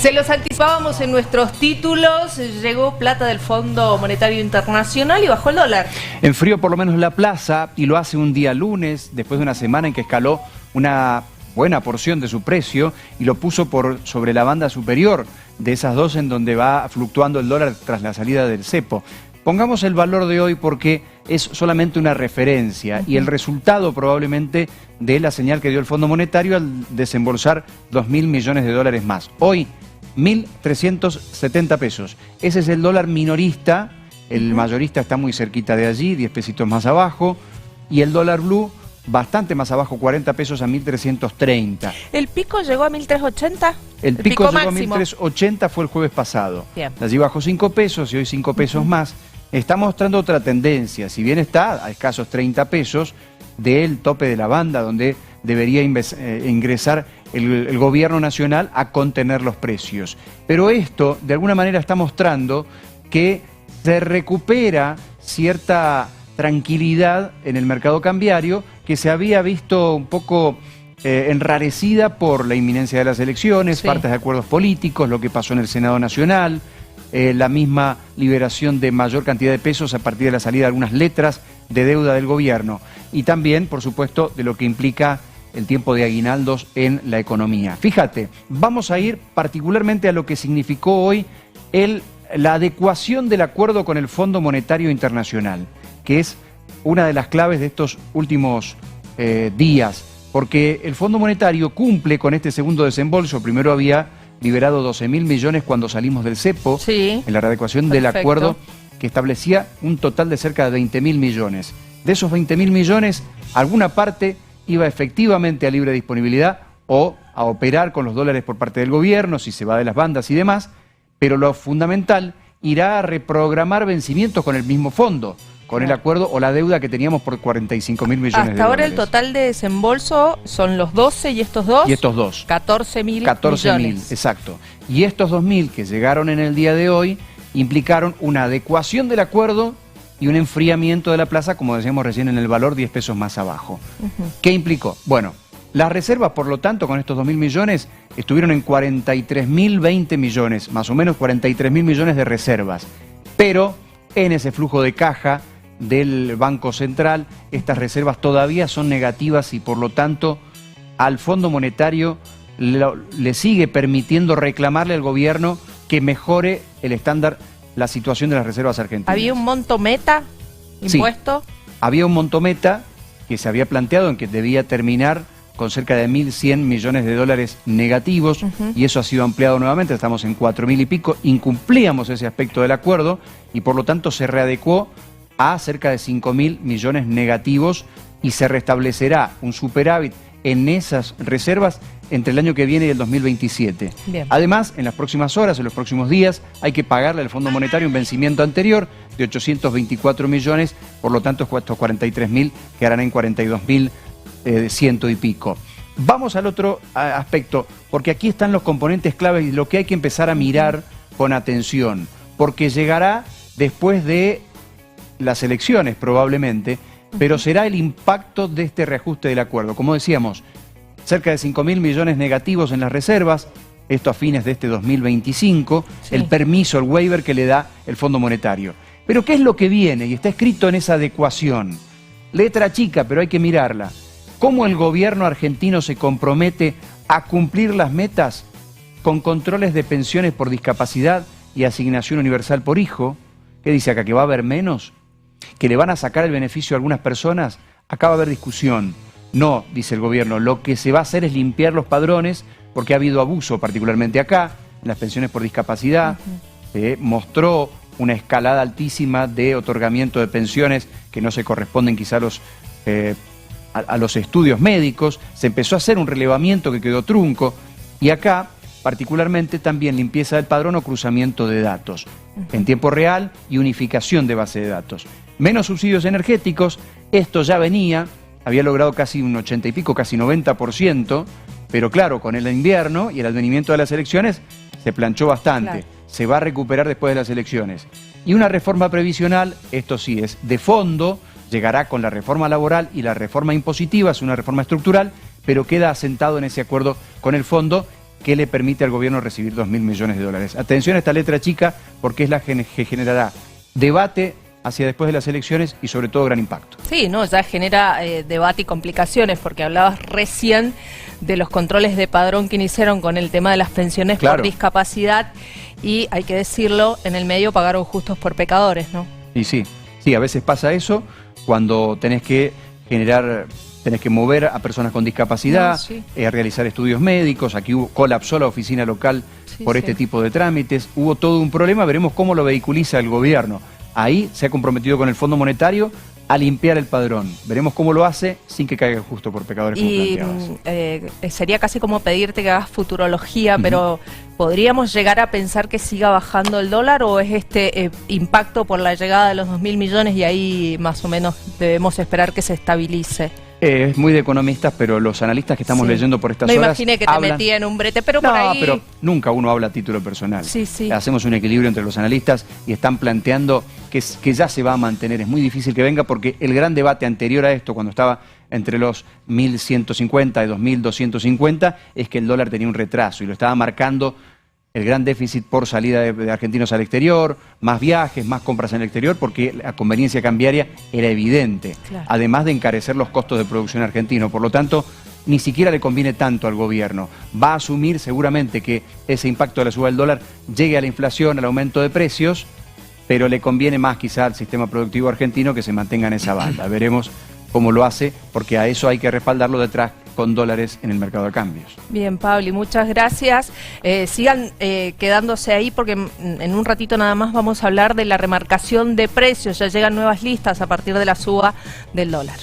Se los anticipábamos en nuestros títulos, llegó plata del Fondo Monetario Internacional y bajó el dólar. Enfrió por lo menos la plaza y lo hace un día lunes, después de una semana en que escaló una buena porción de su precio y lo puso por sobre la banda superior de esas dos en donde va fluctuando el dólar tras la salida del cepo. Pongamos el valor de hoy porque es solamente una referencia y el resultado probablemente de la señal que dio el Fondo Monetario al desembolsar 2.000 millones de dólares más. Hoy, 1.370 pesos. Ese es el dólar minorista, el mayorista está muy cerquita de allí, 10 pesitos más abajo, y el dólar blue bastante más abajo, 40 pesos a 1.330. ¿El pico llegó a 1.380? El pico llegó máximo a 1.380, fue el jueves pasado. Bien. Allí bajó 5 pesos y hoy 5 pesos más. Está mostrando otra tendencia, si bien está a escasos 30 pesos del tope de la banda, donde debería ingresar el gobierno nacional a contener los precios. Pero esto, de alguna manera, está mostrando que se recupera cierta tranquilidad en el mercado cambiario que se había visto un poco enrarecida por la inminencia de las elecciones, sí, faltas de acuerdos políticos, lo que pasó en el Senado Nacional, la misma liberación de mayor cantidad de pesos a partir de la salida de algunas letras de deuda del gobierno y también, por supuesto, de lo que implica el tiempo de aguinaldos en la economía. Fíjate, vamos a ir particularmente a lo que significó hoy la adecuación del acuerdo con el Fondo Monetario Internacional, que es una de las claves de estos últimos días, porque el Fondo Monetario cumple con este segundo desembolso. Primero había liberado 12.000 millones cuando salimos del cepo, sí, en la readecuación del acuerdo que establecía un total de cerca de 20.000 millones. De esos 20.000 millones, alguna parte iba efectivamente a libre disponibilidad o a operar con los dólares por parte del gobierno, si se va de las bandas y demás, pero lo fundamental irá a reprogramar vencimientos con el mismo fondo, con el acuerdo o la deuda que teníamos por 45.000 millones de dólares. Hasta ahora el total de desembolso son los 12 y estos dos. Y estos dos. 14.000 millones. Exacto. Y estos 2.000 que llegaron en el día de hoy implicaron una adecuación del acuerdo y un enfriamiento de la plaza, como decíamos recién, en el valor 10 pesos más abajo. ¿Qué implicó? Bueno, las reservas, por lo tanto, con estos 2.000 millones, estuvieron en 43.020 millones, más o menos 43.000 millones de reservas. Pero en ese flujo de caja del Banco Central, estas reservas todavía son negativas y, por lo tanto, al Fondo Monetario le sigue permitiendo reclamarle al gobierno que mejore el estándar, la situación de las reservas argentinas. ¿Había un monto meta impuesto? Sí, había un monto meta que se había planteado en que debía terminar con cerca de 1.100 millones de dólares negativos, y eso ha sido ampliado nuevamente, estamos en 4.000 y pico, incumplíamos ese aspecto del acuerdo y por lo tanto se readecuó a cerca de 5.000 millones negativos y se restablecerá un superávit en esas reservas entre el año que viene y el 2027. Bien. Además, en las próximas horas, en los próximos días, hay que pagarle al Fondo Monetario un vencimiento anterior de 824 millones, por lo tanto estos 43.000 quedarán en 42.100 y pico. Vamos al otro aspecto, porque aquí están los componentes claves y lo que hay que empezar a mirar con atención, porque llegará después de las elecciones probablemente, pero será el impacto de este reajuste del acuerdo. Como decíamos, cerca de 5.000 millones negativos en las reservas, esto a fines de este 2025, sí, el permiso, el waiver que le da el Fondo Monetario. Pero ¿qué es lo que viene? Y está escrito en esa adecuación. Letra chica, pero hay que mirarla. ¿Cómo el gobierno argentino se compromete a cumplir las metas con controles de pensiones por discapacidad y asignación universal por hijo? ¿Qué dice acá? ¿Que va a haber menos? ¿Que le van a sacar el beneficio a algunas personas? Acá va a haber discusión. No, dice el gobierno, lo que se va a hacer es limpiar los padrones porque ha habido abuso, particularmente acá, en las pensiones por discapacidad. Mostró una escalada altísima de otorgamiento de pensiones que no se corresponden quizá a los estudios médicos. Se empezó a hacer un relevamiento que quedó trunco y acá particularmente también limpieza del padrón o cruzamiento de datos en tiempo real y unificación de base de datos. Menos subsidios energéticos, esto ya venía, había logrado casi un 80 y pico, casi 90%, pero claro, con el invierno y el advenimiento de las elecciones se planchó bastante. Claro. Se va a recuperar después de las elecciones. Y una reforma previsional, esto sí es de fondo, llegará con la reforma laboral y la reforma impositiva, es una reforma estructural, pero queda asentado en ese acuerdo con el fondo que le permite al gobierno recibir 2.000 millones de dólares. Atención a esta letra chica, porque es la que generará debate hacia después de las elecciones y sobre todo gran impacto. Sí, no, ya genera debate y complicaciones, porque hablabas recién de los controles de padrón que iniciaron con el tema de las pensiones por discapacidad, y hay que decirlo, en el medio pagaron justos por pecadores, ¿no? Y sí, a veces pasa eso cuando tenés que mover a personas con discapacidad, realizar estudios médicos. Aquí colapsó la oficina local por este tipo de trámites, hubo todo un problema, veremos cómo lo vehiculiza el gobierno. Ahí se ha comprometido con el Fondo Monetario a limpiar el padrón. Veremos cómo lo hace sin que caiga justo por pecadores, como planteabas. Sería casi como pedirte que hagas futurología, pero ¿podríamos llegar a pensar que siga bajando el dólar, o es este impacto por la llegada de los 2.000 millones y ahí más o menos debemos esperar que se estabilice? Es muy de economistas, pero los analistas que estamos leyendo por estas horas... Me imaginé que te metía en un brete, pero por ahí... No, pero nunca uno habla a título personal. Hacemos un equilibrio entre los analistas y están planteando que ya se va a mantener. Es muy difícil que venga, porque el gran debate anterior a esto, cuando estaba entre los 1.150 y 2.250, es que el dólar tenía un retraso y lo estaba marcando el gran déficit por salida de argentinos al exterior, más viajes, más compras en el exterior, porque la conveniencia cambiaria era evidente, además de encarecer los costos de producción argentino. Por lo tanto, ni siquiera le conviene tanto al gobierno. Va a asumir seguramente que ese impacto de la suba del dólar llegue a la inflación, al aumento de precios, pero le conviene más quizá al sistema productivo argentino que se mantenga en esa banda. Veremos cómo lo hace, porque a eso hay que respaldarlo detrás con dólares en el mercado de cambios. Bien, Pablo, muchas gracias. Sigan quedándose ahí, porque en un ratito nada más vamos a hablar de la remarcación de precios. Ya llegan nuevas listas a partir de la suba del dólar.